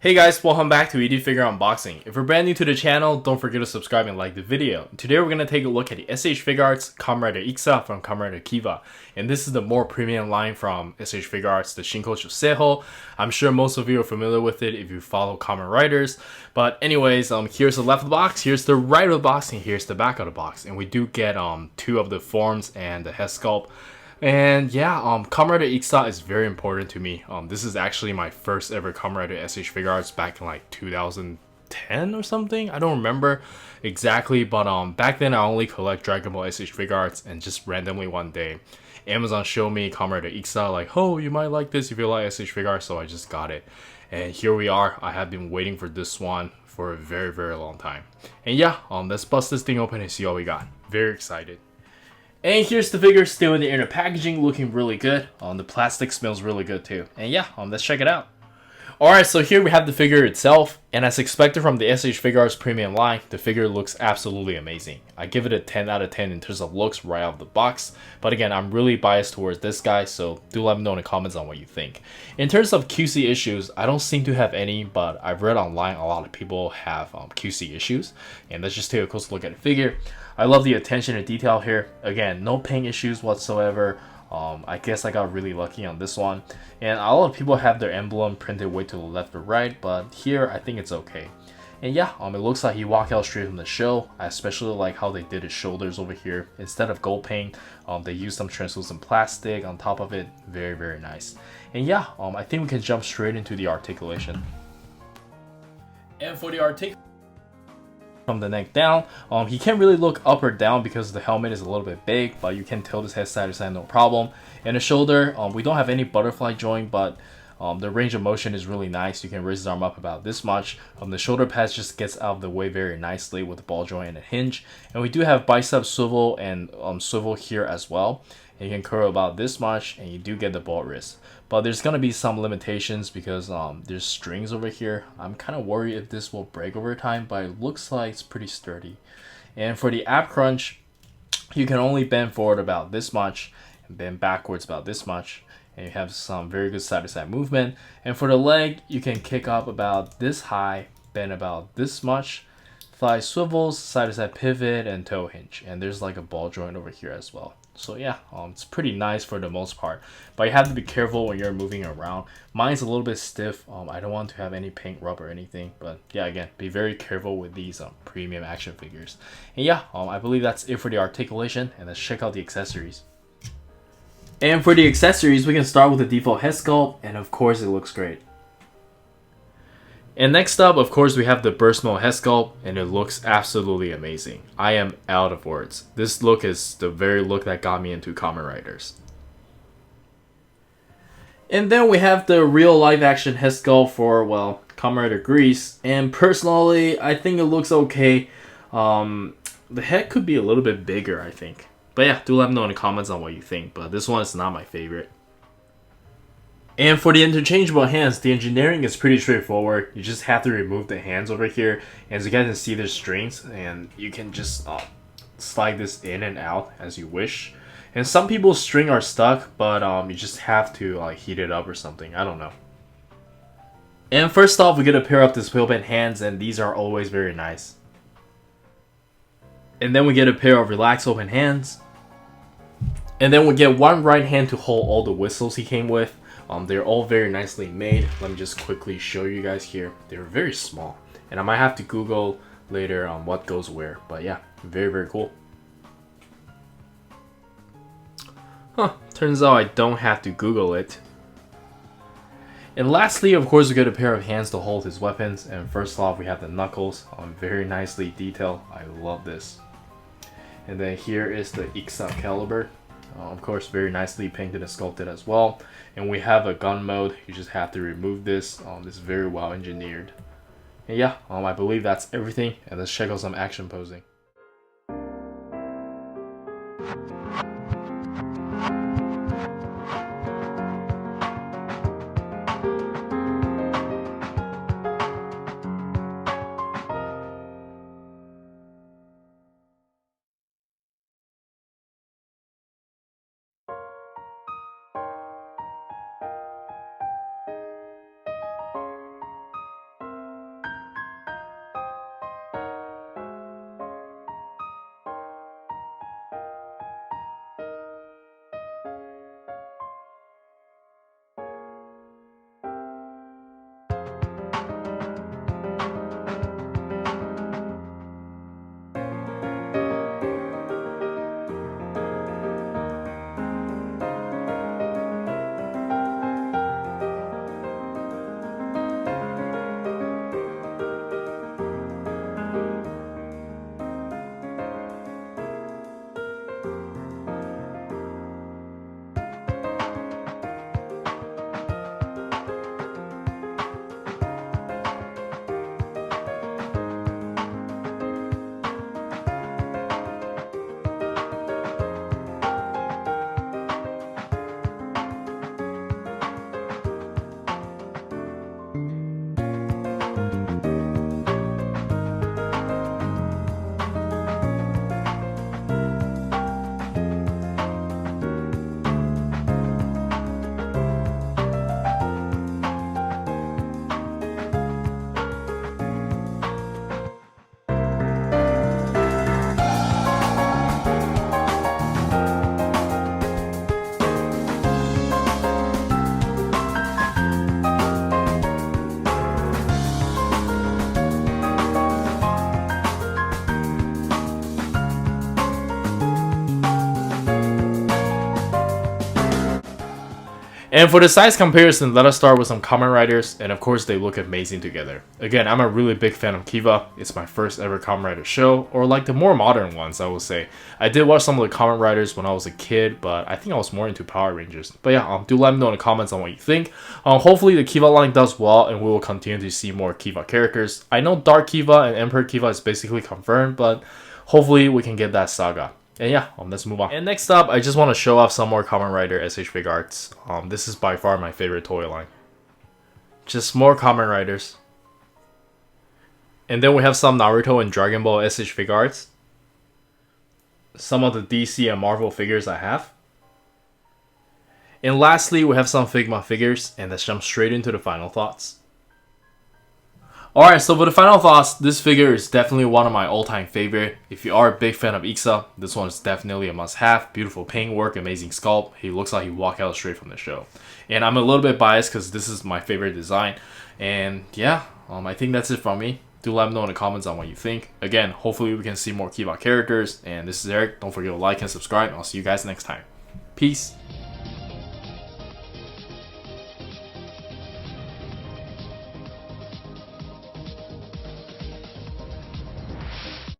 Hey guys, welcome back to ED Figure Unboxing. If you're brand new to the channel, don't forget to subscribe and like the video. Today we're going to take a look at the S.H.Figuarts Kamen Rider IXA from Kamen Rider Kiva. And this is the more premium line from S.H.Figuarts, the Shinkocho Seiho. I'm sure most of you are familiar with it if you follow Kamen Riders. But anyways, here's the left of the box, here's the right of the box, and here's the back of the box. And we do get two of the forms and the head sculpt. And yeah, Kamen Rider IXA is very important to me. This is actually my first ever Kamen Rider S.H.Figuarts back in like 2010 or something. I don't remember exactly, but back then I only collect Dragon Ball S.H.Figuarts, and just randomly one day, Amazon showed me Kamen Rider IXA, like, oh, you might like this if you like S.H.Figuarts, so I just got it. And here we are. I have been waiting for this one for a very, very long time. And yeah, let's bust this thing open and see what we got. Very excited. And here's the figure still in the inner packaging, looking really good. The plastic smells really good too. And yeah, let's check it out. Alright, so here we have the figure itself, and as expected from the S.H.Figuarts premium line, the figure looks absolutely amazing. I give it a 10 out of 10 in terms of looks right out of the box, but again, I'm really biased towards this guy, so do let me know in the comments on what you think. In terms of QC issues, I don't seem to have any, but I've read online a lot of people have QC issues, and let's just take a close look at the figure. I love the attention to detail here. Again, no paint issues whatsoever. I guess I got really lucky on this one. And a lot of people have their emblem printed way to the left or right, but here I think it's okay. And yeah, it looks like he walked out straight from the show. I especially like how they did his shoulders over here. Instead of gold paint, they used some translucent plastic on top of it. Very, very nice. And yeah, I think we can jump straight into the articulation. And for the articulation, from the neck down, he can't really look up or down because the helmet is a little bit big, but you can tilt his head side to side no problem. And the shoulder, we don't have any butterfly joint, but the range of motion is really nice. You can raise his arm up about this much. The shoulder pads just gets out of the way very nicely with the ball joint and a hinge. And we do have bicep swivel and swivel here as well. And you can curl about this much, and you do get the ball wrist. But there's gonna be some limitations because there's strings over here. I'm kind of worried if this will break over time, but it looks like it's pretty sturdy. And for the ab crunch, you can only bend forward about this much and bend backwards about this much. And you have some very good side-to-side movement. And for the leg, you can kick up about this high, bend about this much, thigh swivels, side-to-side pivot, and toe hinge. And there's like a ball joint over here as well. So yeah, it's pretty nice for the most part, but you have to be careful when you're moving around. Mine's a little bit stiff. I don't want to have any paint rub or anything, but yeah, again, be very careful with these premium action figures. And yeah, I believe that's it for the articulation, and let's check out the accessories. And for the accessories, we can start with the default head sculpt, and of course it looks great. And next up, of course, we have the burst mode head sculpt, and it looks absolutely amazing. I am out of words. This look is the very look that got me into Kamen Riders. And then we have the real live action head sculpt for, well, Kamen Rider Grease. And personally, I think it looks okay. The head could be a little bit bigger, I think. But yeah, do let me know in the comments on what you think. But this one is not my favorite. And for the interchangeable hands, the engineering is pretty straightforward. You just have to remove the hands over here. And as you guys can see, there's strings, and you can just slide this in and out as you wish. And some people's string are stuck, but you just have to heat it up or something. I don't know. And first off, we get a pair of display bent hands, and these are always very nice. And then we get a pair of relaxed open hands. And then we get one right hand to hold all the whistles he came with. They're all very nicely made. Let me just quickly show you guys here. They're very small, and I might have to Google later on what goes where, but yeah, very, very cool. Turns out I don't have to Google it. And lastly, of course, we get a pair of hands to hold his weapons, and first off, we have the knuckles, very nicely detailed. I love this. And then here is the IXA caliber. Of course, very nicely painted and sculpted as well. And we have a gun mode. You just have to remove this. It's very well engineered. And yeah, I believe that's everything. And let's check out some action posing. And for the size comparison, let us start with some Kamen Riders, and of course they look amazing together. Again, I'm a really big fan of Kiva. It's my first ever Kamen Rider show, or like the more modern ones, I will say. I did watch some of the Kamen Riders when I was a kid, but I think I was more into Power Rangers. But yeah, do let me know in the comments on what you think. Hopefully the Kiva line does well, and we will continue to see more Kiva characters. I know Dark Kiva and Emperor Kiva is basically confirmed, but hopefully we can get that saga. And yeah, let's move on. And next up, I just want to show off some more Kamen Rider S.H.Figuarts. This is by far my favorite toy line. Just more Kamen Riders. And then we have some Naruto and Dragon Ball S.H.Figuarts. Some of the DC and Marvel figures I have. And lastly, we have some Figma figures, and let's jump straight into the final thoughts. Alright, so for the final thoughts, this figure is definitely one of my all-time favorite. If you are a big fan of IXA, this one is definitely a must-have. Beautiful paint work, amazing sculpt. He looks like he walked out straight from the show. And I'm a little bit biased because this is my favorite design. And yeah, I think that's it from me. Do let me know in the comments on what you think. Again, hopefully we can see more Kiva characters. And this is Eric. Don't forget to like and subscribe. I'll see you guys next time. Peace.